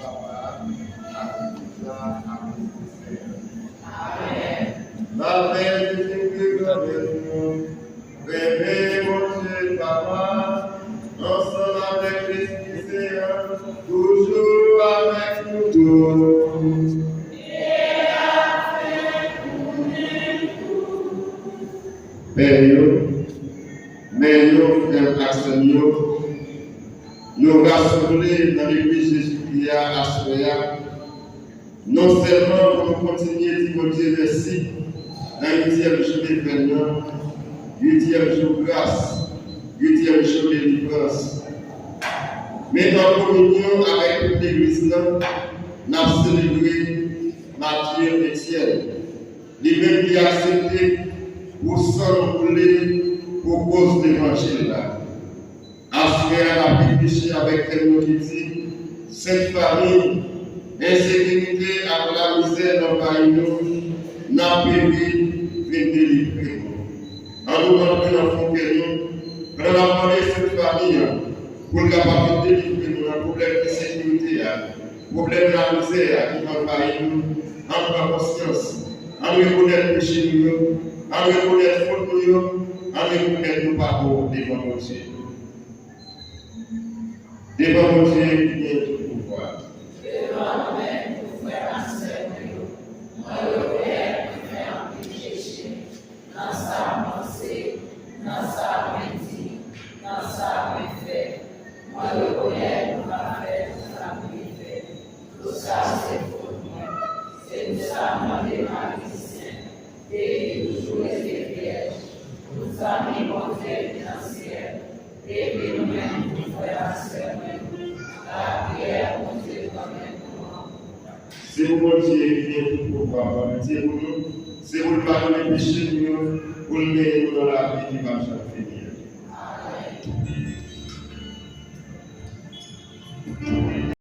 papa, à tout Amen. La paix de Jésus avec nous. Rêvez, mon Dieu, papa, ensemble avec l'Esprit Saint, toujours avec nous tous. Père, mais nous, frères Axel, nous rassemblés dans l'église Jésus-Christ à Soya, non seulement pour nous continuer à dire Dieu merci, dans le 8e jour d'événement, 8e jour grâce, 8e jour délivrance, mais en communion avec toute l'église, nous avons célébré Matthieu Étienne, lui-même qui a accepté pour s'enrouler pour cause de l'évangile. Assuré à la privilégiée avec tellement qui dit, cette famille, insécurité avec la misère dans le pays, n'a péri, vient délivrer. En nous montrant dans le fond que nous, prenons la parole de cette famille pour être capable de délivrer dans le problème de sécurité, problème de la misère qui dans le pays, en prend conscience, en reconnaître le péché nous, en reconnaître faute nous, en reconnaître nos parcours devant mon Dieu. Devant mon Dieu qui vient tout pouvoir. Devant nous-mêmes, nous faire enseigner, moi le Père qui fait un péché, dans sa pensée, dans sa médit, dans sa méfait, moi le connais, nous va faire sa méfait. Tout ça c'est pour moi, c'est nous ça demandé magicien, et toujours les vierges, tout ça mes bons financiers, et puis nous-mêmes, nous faire enseigner. C'est vous, Dieu, qui vient tout pouvoir. C'est vous le pardonner les péchés, pour le mettre dans la vie qui va jamais finir. Amen.